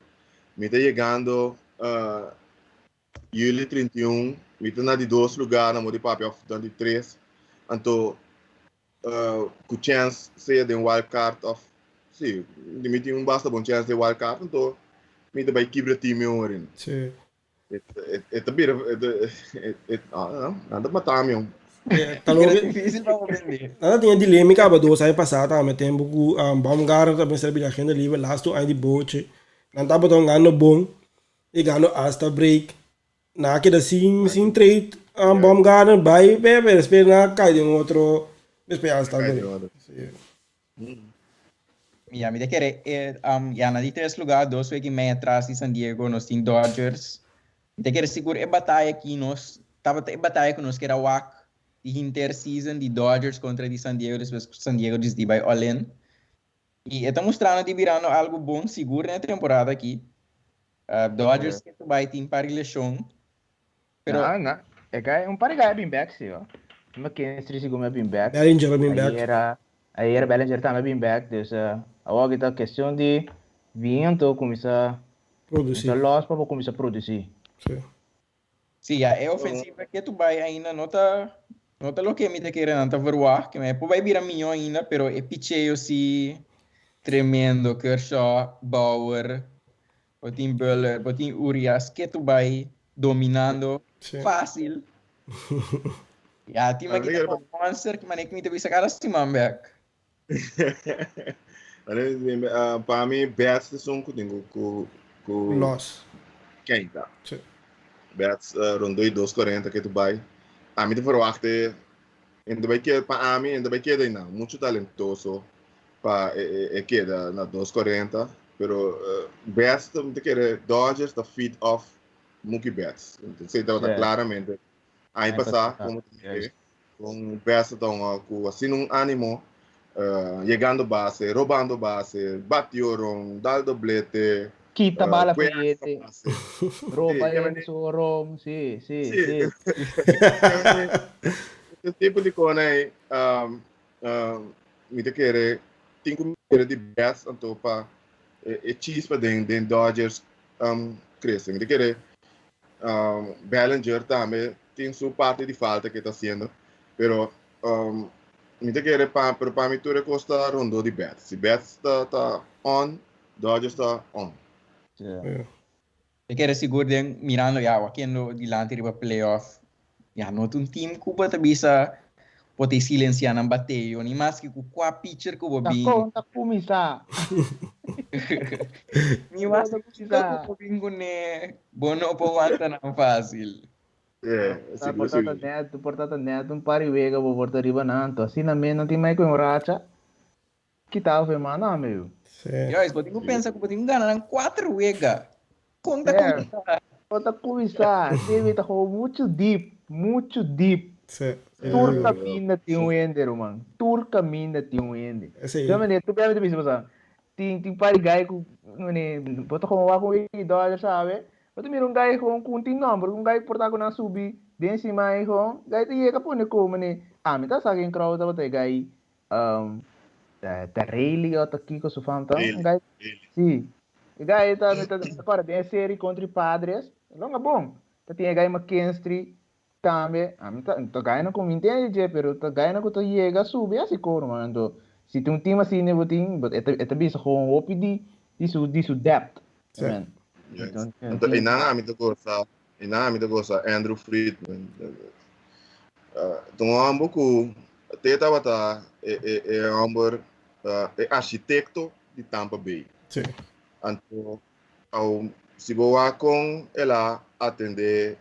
me tá chegando julho 31, me tá na de 2 lugares, na de papiamentu de 3. Então, com chance de wild card of, sim, me tem basta bom chance de wild card, então me também quebra time hoje. Sim. É também nada matar meu. Difícil para vender. Nada tinha dilema que a dois aí passada, mas tem buku Baumgarten também serve a agenda livre, last aí de bote. Não tá botando ganho bom e ganho hasta break. Na que da sim trade Baumgarten vai beber, espera cai de outro, espera hasta break. Me de querer na de 3 lugar, 2 weeks meio atrás de San Diego, nós tem Dodgers. De querer seguro batalha aqui nós tava batalha que nós que era WAC de interseason de Dodgers contra de San Diego, depois San Diego desde vai all-in. E está mostrando de virando algo bom seguro na temporada aqui. Dodgers que vai ter para eleição. Pero não. É um par bem back sim, ó. Mas quem se como bem back. Bellinger bem back. Aí era Bellinger também bem back, então agora está questão de viento começar a produzir. Loss para começar a produzir. Sim, é ofensiva que tu vai ainda nota lo que me te querendo tá verwar, que me vai virar milhão ainda, pero é picheio se tremendo, Kershaw, Bauer, botin Buller, botin Urias, que tu vai dominando fácil. Time aqui tá um monster que maneira que me te bisa cara assim, man, back. Para mim, bats são com loss. Quem tá? Bats rondou 240 que tu vai. A mim te verwachte ainda vai que para mim ainda vai que ainda muito talentoso para queda na 240, pero bats também te quer Dodgers the feet of Mookie Betts. Então você tá claramente aí passar como com bats então com assim um ânimo chegando base, roubando base, bateu dá doblete. Quita bala priete, rouba rom, sim. esse tipo de coisa aí, me querer, tem que querer de best, então para chispa de Dodgers cresce, me querer Bellinger também tem sua parte de falta que está sendo, pero me querer para mim tudo custa rondo de bet, se bet está on, Dodgers está on. Eu quero seguro de mirando ya, aqui no dilante riba playoff, ya no um time Cuba tá bisa pode silenciar na bateio, nem mais que com a pitcher que o bobinho. Tá começar. Nem mais que o bobinho com né, bono para aguentar não fácil. Portata neto, pari vega, vou portar riba nanto. Assim na mente não tem mais com racha. Que tal, foi mano, meu? Eu acho que pensa que o bobinho ganha 4 vega. Conta começar. Conta começar. Deve estar muito deep. Turca minda tem um ender, mano. Turca minda tem um ender. Então, mané, tu pega de mim, tem pari gai com, mané, bota como vai com o dólar, sabe? Bota mira gai com tem número, gai portar com na subir, bem cima aí com, gai te chega por neko, mané. Me tá sagem crowd, bota gai, tá Rayleigh ou tá Kiko su fam, tá? Gai, sim. Gai tá para bem série contra Padres, longa bom. Tá tem gai McKinstry tambe, tá ganhando com 20 anos, pero tá ganhando com chega subir assim cor, mano. Se tem um time assim, né, botin, é bisa com o OPD, disso depth, man. Então, e na me gosta Andrew Friedman. Então, ambos com teta bata é ambos arquiteto de Tampa Bay. Sim. Então, se boa com ela atender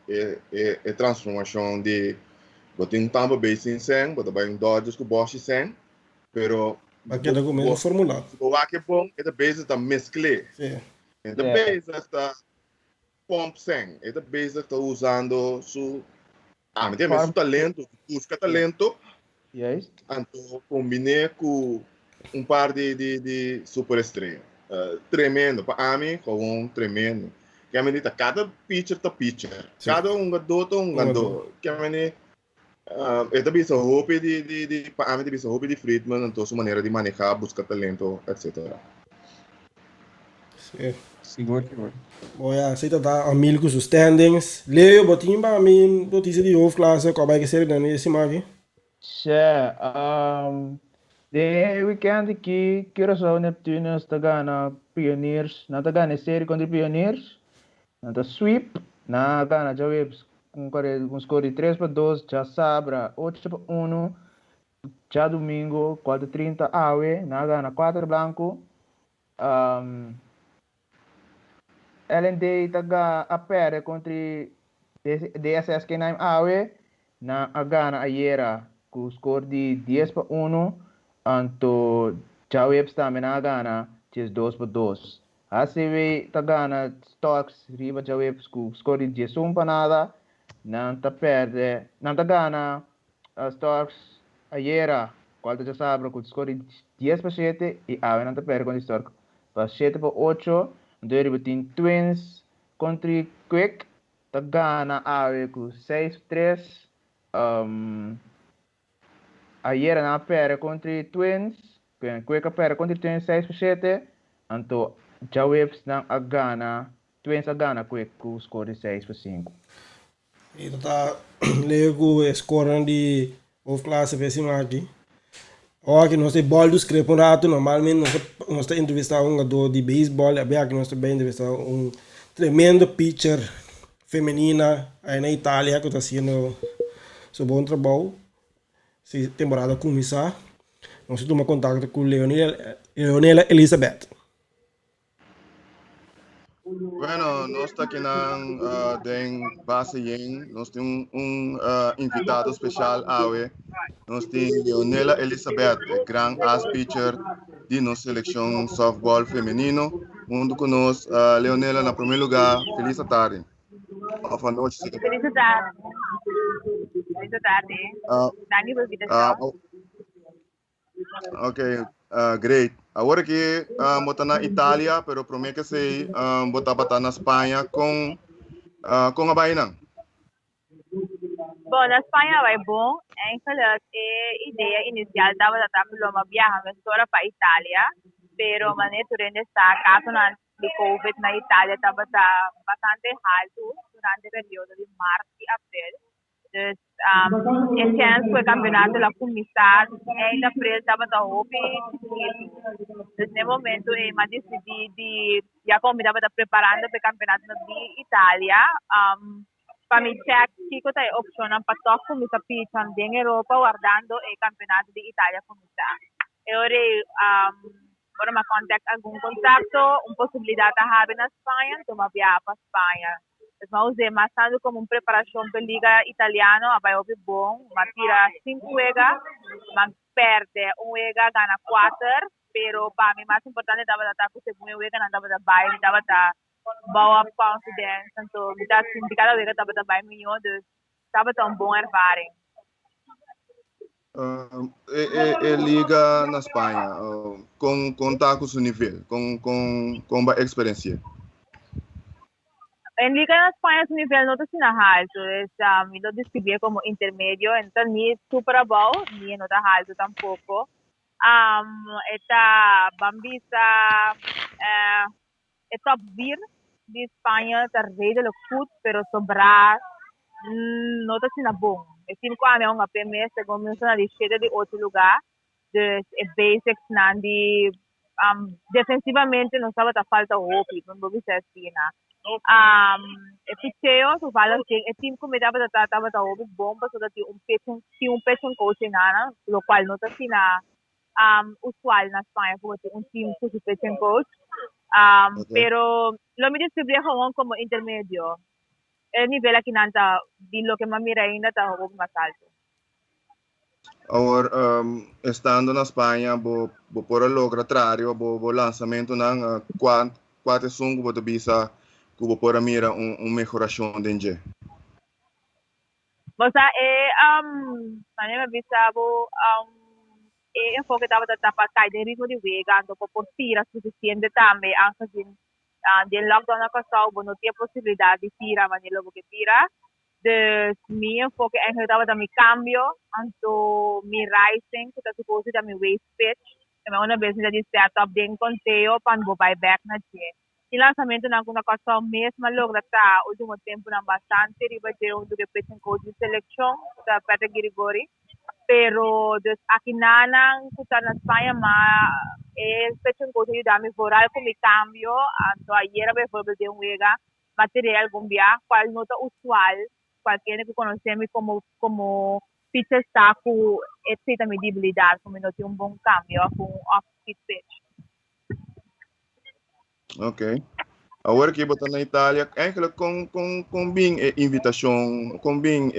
a transformação de botin Tampa Bay sem sen, botar bem Dodgers com Bosch sem, pero aqui é documento formulado. Se boa que bom, é da base está mesclé. Sim. É da base está pump sem, é da base está usando su me tem mesmo talento, busca talento. Yes. Então combinei com par de superestrela. Tremendo, para mim, com tremendo. Que a menina, cada pitcher tá pitcher. Sim. Cada ganador. Que a menina, é também essa roupa para mim, essa roupa de Friedman, então sua maneira de manejar, buscar talento, etc. Sim. Seguro. Bom, aceita tá amigo com os standings. Leo, botinho para mim, notícia de off classe, qual vai ser nesse aqui? De weekend aqui, Curaçao Neptunes está ganhando Pioneers, não está ganhando série contra Pioneers, não está sweep, não ganha já com score de 3-2, já Sabra 8-1, já domingo 4-30 Awe, não ganha 4 Blanco, LND está ganhando a pera contra DSSK9 Awe, não ganha a Iera com score de 10-1, anto Jaweb também na gana, 2-2. ACV tá gana stocks riba Jaweb com score de 10 para nada, não tá perde, não tá gana stocks ayer, qual já sabe com score de 10-7 e a não tá perde com stock para 7-8, então riba tem Twins contra Quick, tá gana ave com 6-3, ayer na pera contra Twins, Quick pera contra Twins 6-7, então Jawebs na agana, Twins agana Quick com score de 6-5. Então tá, lego score de off classe para cima aqui. Aqui nós temos bola dos creporato, normalmente nós temos entrevistar um jogador de beisbol, aqui nós temos entrevistar um tremendo pitcher feminina aí na Itália que está fazendo seu bom trabalho. Se temporada começar, nós temos contato com Leonela Elizabeth. Bueno, nós estamos aqui na base em, nós temos invitado especial hoje. Nós temos Leonela Elizabeth, grande as pitcher de nossa seleção softball feminino. Junto com nós, Leonela, na primeiro lugar, feliz tarde. Boa noite. Feliz tarde. Feliz tarde. Thank you for the Okay, great. Agora que botar na Itália, pero prometo que sei botar na Espanha com a Bainang. Bom, na Espanha vai bom. Eigenlijk, a ideia inicial estava de estar para viajar para Itália, pero maneira está caso de Covid na Itália estava bastante alto durante o período de março e abril. Dus esse ano foi campeonato lá começar em abril estava da hobby nesse momento eu decidi de já como estava preparando para o campeonato de Itália para me check que eu tenho opção para tocar começar a em Europa guardando o campeonato de Itália começar eu agora me contact algum contato uma possibilidade de haver na Espanha então me viajar para Espanha. Mas mas tanto como uma preparação para a Liga Italiana, vai ser bom, mas tira 5 jogas, mas perde um jogo, ganha 4, pero para mim mais importante estava estar com o segundo jogo, não estava a baile, estava a boa confidence, então me dá assim, cada jogo estava a baile melhor, estava tão bom ervaring. Liga na Espanha, com tacos no nível, com a experiência. En Liga na Espanha su nivel no está alto, me lo describía como intermedio, entonces ni super bom, ni no está alto tampoco. Esta Bambisa, top vir de Espanha, está rei de lo food, pero sobrar no está bom. E 5 anos é uma PMS, começa na lista de outro lugar, dus basics nandi, defensivamente não estava a falta hope, não vou dizer assim, piteo tu fala que o time como estava bom para so um pitching coach na lo qual não está usual na Espanha porque um time com pitching coach pero lo me describía como intermedio el nivel aqui nanta de lo que mami ainda está um pouco mais alto. Agora, estando na Espanha, vou por o contrário, vou lançamento na quatro sungo vou bisa que por mira melhoração dentro. Basta maneira bisa enfoque estava a tapar de ritmo de vega, então por tirar suficiente também, antes de lockdown na casa, não tinha possibilidade de tirar, mas ele que tira. Dus mi enfoque estava a mi cambio, então mi rising, que está suposto a mi waist pitch, e me una vez de setup de conteo para vou back na dia. O lançamento na coisa mesmo logra tá o último tempo na bastante riba de do pitching coach de seleção da Peter Grigori. Pero dus aqui na Espanha mas el pitching coach ajuda-me a com mi cambio, então ayer por exemplo de juega material gombia qual não está usual, qualquer que conhecemos como pitcher está com essa medibilidade, como não tem bom cambio com off-speed pitch. Ok. Agora que botar na Itália, eigenlijk com bem invitação, com bem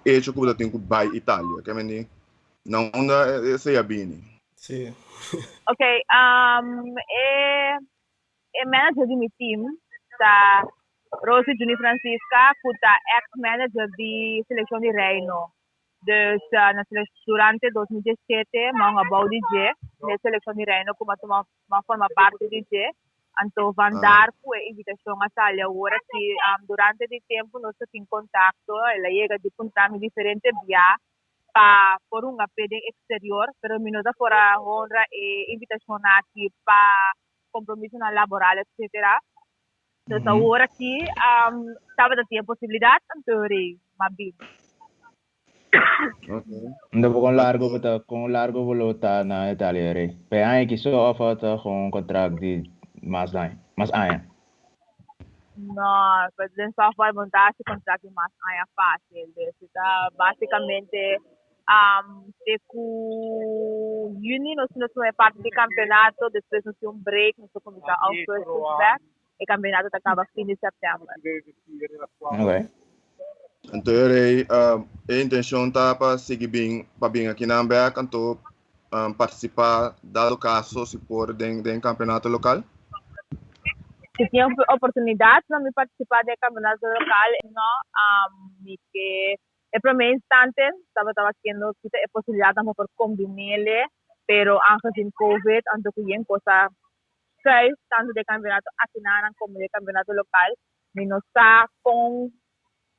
hecho que você tem que vai Itália, que é não onda se é bem. Sim. Ok, manager de meu time, tá Rosi Juni Francisca, que é ex-manager de seleção de Reino. Dus durante 2017, mga bau DJ, na seleção de Reino, como forma parte de DJ. Então, vandar com a invitação a Itália, agora que durante o tempo nós temos contato, ela chega de contar diferentes via para por um apelo exterior, pero minuto fora honra e invitação aqui para compromisso na laboral, etc. Então, agora que estava a ter possibilidade, então, mabim. Dopo con largo voluta na Italia re. Pe anche che so offerta con contract di mas aia. No, pues en software montar esse contrato mais é fácil. Está basicamente de juni nós é parte do campeonato, depois nós temos break, nós começamos ao first feedback, e o campeonato acaba fim de setembro. Ok. Então, a intenção está para seguir bem aqui na Ambeck, então participar, dado caso, se for de campeonato local? Se tinha oportunidade de participar do campeonato local, não, que é para mim instante, estava tendo a possibilidade de por combinar, pero antes de COVID, antes que tinha coisa que tanto de campeonato aqui na como de campeonato local, não está com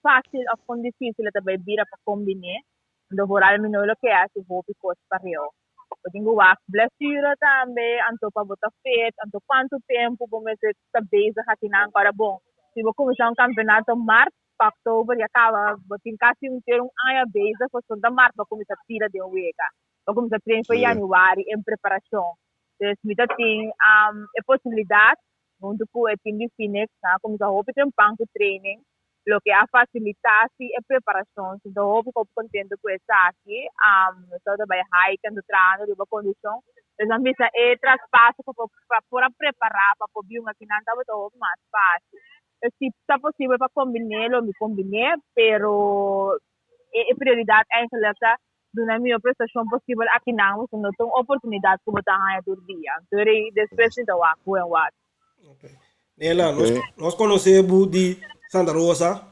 fácil ou com difícil também vira para combinar. Do rural minolo que é se vou picos para eu. Eu tenho a blessura também, anto para botar feito, anto quanto tempo vou me ser base aqui na agora bom. Se vou começar um campeonato março, para outubro, e acaba, vou ter quase ter ano base, for sonda março, vou começar a tira de um week. Vou começar a treinar para januário em preparação. Então, me tem a possibilidade, onde eu tenho de Phoenix, começar a ter um banco training, lo que a facilitar a preparação. Então, eu fico contente com isso aqui. Eu também hike, ando treino, de boa condição. Então, me é traspasso para preparar, para poder aqui não estava todo mais fácil. Se está possível para combinar, me combinei, pero a prioridade é essa na minha prestação possível aqui não, se não tem oportunidade como está a do dia. Então, depois então, Nela, nós conhecemos de Santa Rosa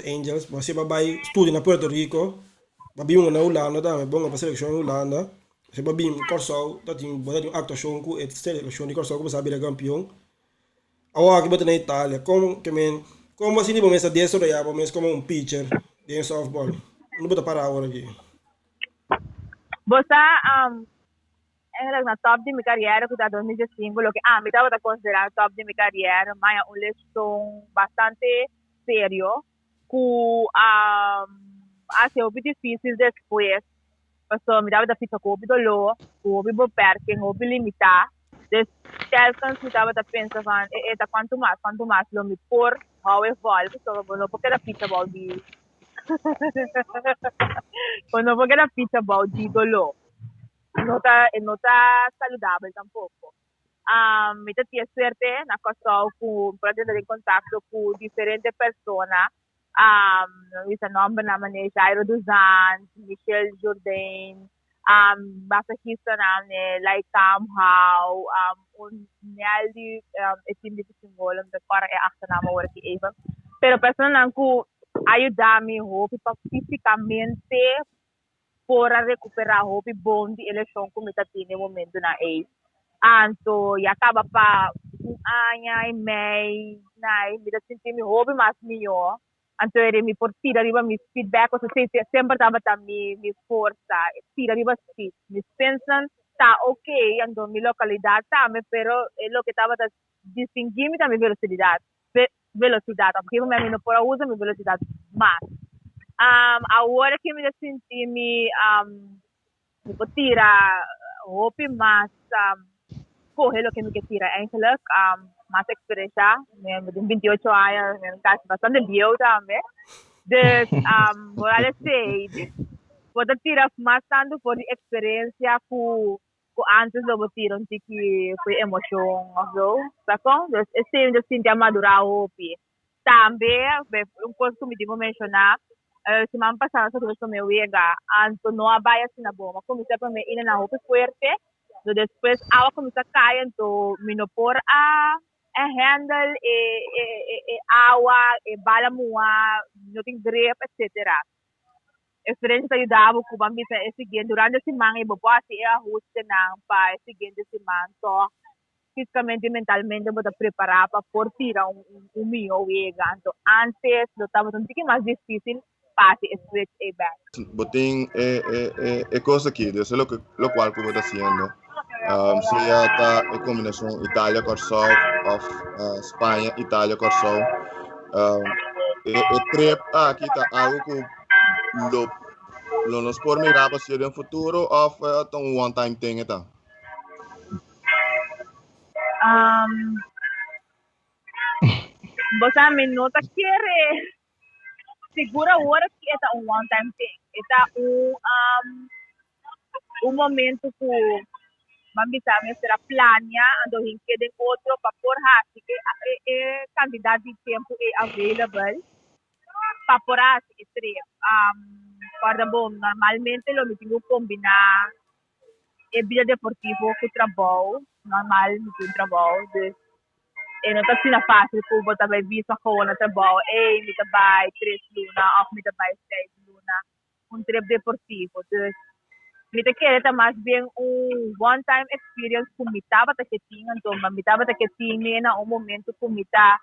Angels, mas você vai estudar na Puerto Rico, vai vir na Holanda também, bom para seleção na Holanda, você vai vir corso, tá tem atuação com a seleção de corso como sabe campeão. Agora aqui na Itália, como assim vamos essa desarrollar, vamos como pitcher de softball, não pode parar agora aqui. Você na top de minha carreira, que está 2005, lo que me estava considerando top de minha carreira, mas é uma lesão bastante sério, que sido muito difícil depois, porque me estava ficar com o dolor, com o perque, com o limitar. Então, eu estava pensando, quanto mais, eu me por, how eu volto, não porque era pizza baldi. Não porque era pizza baldi dolor. Não está saudável tampouco. Me tinha suerte na questão para entrar em contato com diferentes pessoas. Esse nome na maneira Jairo Duzan, Michel Jourdain, masahista namin, like Hao, Nelly, itim dito singolam, para e-acta namin wala ki Eva. Pero personal ko, ayudami ho, fisicamente, para recuperar ho, bom di eleksyon ko mitatini momento na Anto, acaba pa, May, mitatinti mi ho, mas miyo. Anto mi portira riba mi feedback o sempre tava mi forza tira riba speed mi pensan tá ok ando mi localidade pero lo que tava distinguir-me mi velocidade porque eu não por uso mi velocidade mais agora que me senti mi portira hope mais correr lo que me tira eigenlijk mais experiência, tenho 28 anos, tenho bastante viejo também. Então, vou dizer, vou tirar mais tanto por experiência que antes do tirar que foi emoção, sacou? Então, eu sinto a madurar hoje. Também, coisa que me devo mencionar, semana passada eu estou meu ega, antes não havia assim na bomba, comecei a me ir na roupa forte, depois a comecei a cair, então me não por handle, água, bala mua, não tem grip, etc. A experiência ajudava com a minha seguinte durante a semana eu vou fazer ajuste na para seguinte semana, então fisicamente e mentalmente eu vou preparar para tirar meu ega. Então antes eu estava um pouquinho mais difícil para switch back. Botín cosa aqui, isso é o qual que eu estou fazendo. Se está a combinação Itália corso Espanha Itália corso trip aqui está algo que lo nos por mirar para ser no futuro ou é um one time thing então você me nota que segura agora que é um one time thing é momento que Mambisa me será plania ando hinke de outro para por hasi que candidato de tempo é available para por hasi trip para bom normalmente lo me tenho combinar vida deportivo com trabalho normal com trabalho não está sendo fácil porque você vai vir só com o trabalho me trabalho 3 luna ou me trabalho 6 luna trip deportivo me querer mais bem one-time experience que me estava que tinha, então me estava que tinha na momento que me está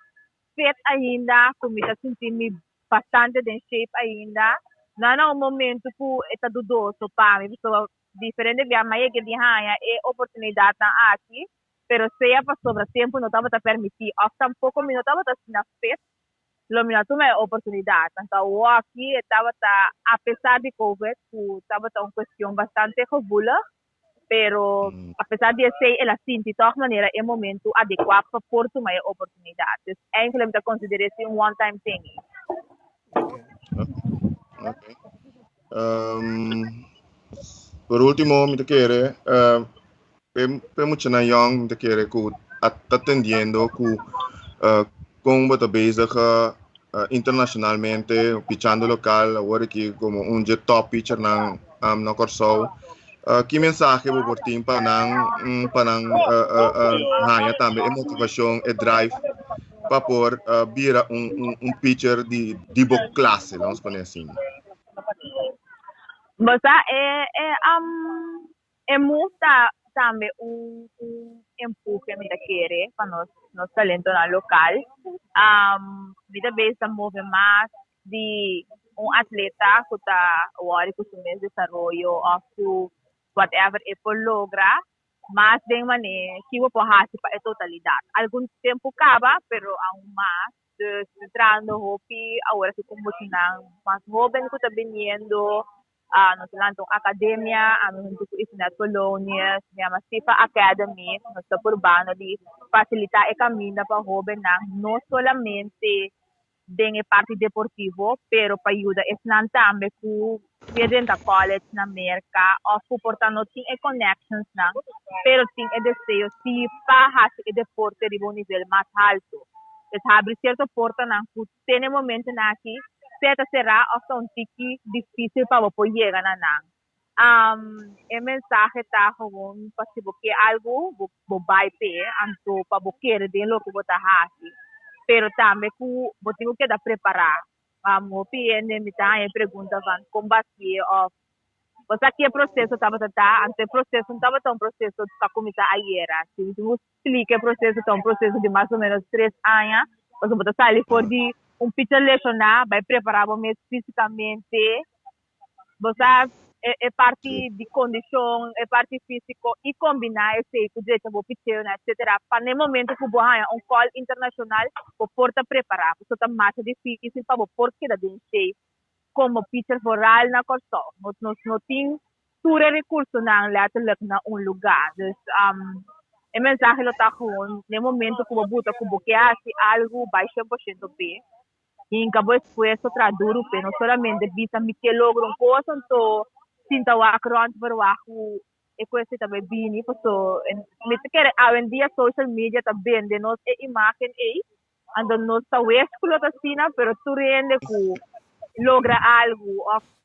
feito ainda, que me está sentindo bastante de shape ainda. Não é um momento que está dudoso para mim, pessoa diferente via mais que bihanha é oportunidade aqui, pero se é para sobre tempo não estava a permitir, ou tampouco me não estava a se na festa, lo minuto é oportunidade. Então aqui estava apesar de Covid, estava uma questão bastante rebula, pero apesar de ser ela sim de toda maneira é momento adequado para pôr uma oportunidade. Então eigenlijk me considero um one time thing. Okay. Por último, me te quiere, mucho na young, me te quiere que atendiendo que como bota bezig internacionalmente, pichando local, agora que como top pitcher na Corsol. Que mensagem vou por ti para ganhar também a motivação e drive para por virar pitcher de boa classe, vamos dizer assim. Mas é muito também empurre me querer para nós talento na local. Me também se move mais de atleta que está agora com o mesmo desenvolvimento ou whatever é por lograr, mas de maneira que vou fazer para a totalidade. Algum tempo acaba, pero aún mais entrando hopi agora que como mais jovem que está vindo nós lançamos academia, nós ensinamos colônias, nós tipo academy, nós estamos urbano de facilitar a caminda para jovem não somente de parte deportivo, pero para ajudar a também com dentro da college na América, ou portanto não tem connections não, pero tem desejo se para fazer o deporte de um nível mais alto. Então abre certa porta não, que tem momento aqui certa será um tiki difícil para você chegar na não. A mensagem está como para se você algo vai ter, então para você querer de lo que você faz, pero também que você tem que estar preparado. O PN me está pergunta van como bater ou você aqui é processo estava ante processo não estava tão processo para começar a era. Se você explica o processo é processo de mais ou menos 3 anos, você pode sair for de pitcher lesionar, vai preparar você fisicamente, você é parte de condição, é parte física e combinar esse com direito ao pitcher, etc. Para no momento que você um call internacional, você pode preparar, você está mais difícil para você porque da shape como pitcher rural na Corsol. Nós não temos todo recurso na lugar. Então, a mensagem está com no momento que você buquear algo vai 100% bem. E acabou esforço traduro, não somente visa me que logra coisa, então sinta o acronte para o e coisa também bem, porque me quer hoje em dia social media também de nós é imagem aí, ando nós está escola da cena, pero tu rende que logra algo,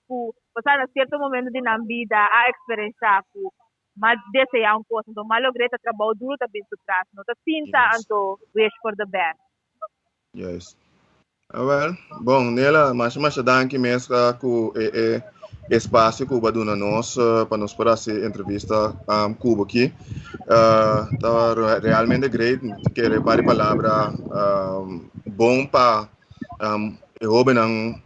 ou você em certo momento de na vida a experienciar que mas desejar coisa, então mal logrei trabalho duro também por trás, não tá sinta, então wish for the best. Yes. Well, bom, nela, mas danke mesmo com espaço que o Baduna nós para nos fazer entrevista Cuba aqui. Tá realmente great, quero várias palavras bom para o jovem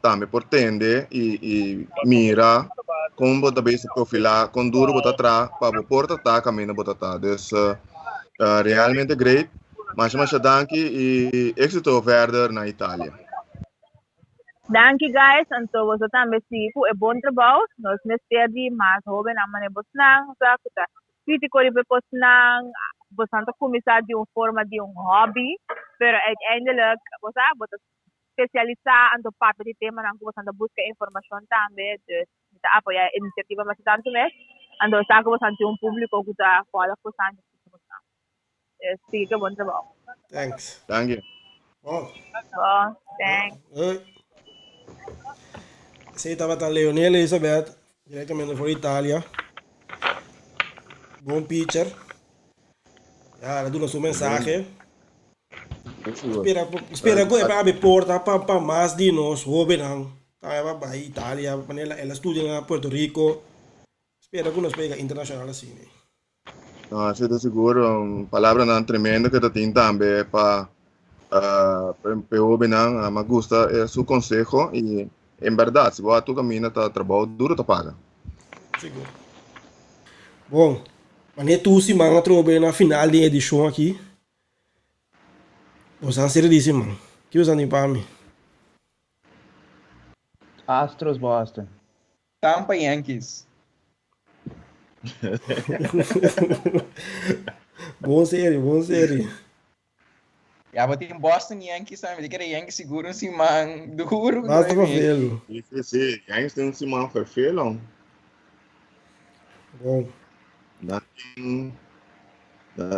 também portende e mira como bota bem se profilar, com duro bota atrás para porta tá caminho bota tá. Então, realmente great. Mas danke e êxito verder na Itália. Thank you guys, então você também se é bom trabalho, nós mesmo mais jovem na maneira não, sabe que crítico de pessoas não, você não começar de uma forma de hobby, pero eindelijk você especializar em parte de tema não você não busca informação também, então apoiar a iniciativa mais tanto mesmo, então sabe que você tem público que está fora por tanto sim, que bom trabalho. Thanks. Thank you. Oh, thanks. Sei estava a Leonel Elizabeth, diretamente para Itália. Bom pitcher. Já, ela deu sua mensagem. Espera que para abrir porta para mais de nós, jovens, tá para Itália, para ela estuda em Puerto Rico. Espera que nos pega internacional assim. Estou seguro, palavra não tremenda que tu tem também para Pero Benan me gusta su consejo y en verdad, si vas a tu camino, te trabajo duro, te paga. Seguro. Bom, mas tu se manga trobe na final de edição aqui. Você não seria disso, mano. Que você não para mim? Astros Boston. Tampa Yankees. Bom série. Ja, but in Boston Yankees sabe, que Yankees seguro se man duro. Basta pra vê-lo. Sim, Yankees tem se man vervelão. Bom. Dan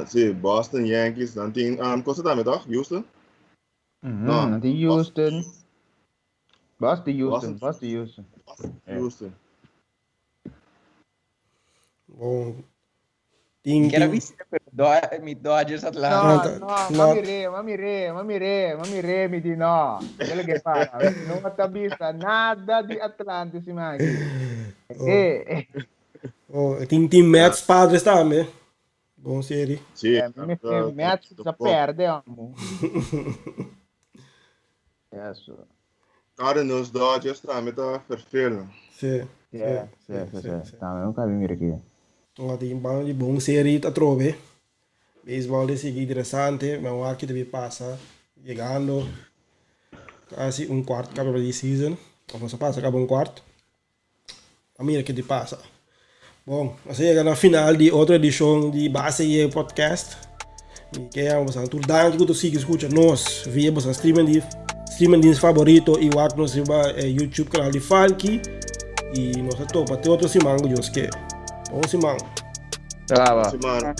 sim, Boston Yankees, dan tem coisa também, tá? Houston? Não tem Houston. Boston. Houston. Bom. Que era vice mi Dodgers Atlanta. No, mami re, mi di no. Quello che fa, non ho visto nada di Atlanta si mangi. Tem Mets Padres também. Bom série. Sim. Mets sa perde, amo. Yes. Cardinals, Dodgers também tá vervelão. Sim. Também nunca vi aqui. Tem bom de bom série tá trove. Beisbol é seguir interessante, mas o que deve passar chegando quase quarto acaba de season. Como se passa acaba quarto. A mira que te passa. Bom, assim chega na final de outra edição de Base e Podcast. E que é uma santur danke que tu siga escuta nós via você streaming favorito e o nos riba YouTube canal de Falki e nós topa até outro semana que bom semana. Tchau. Semana.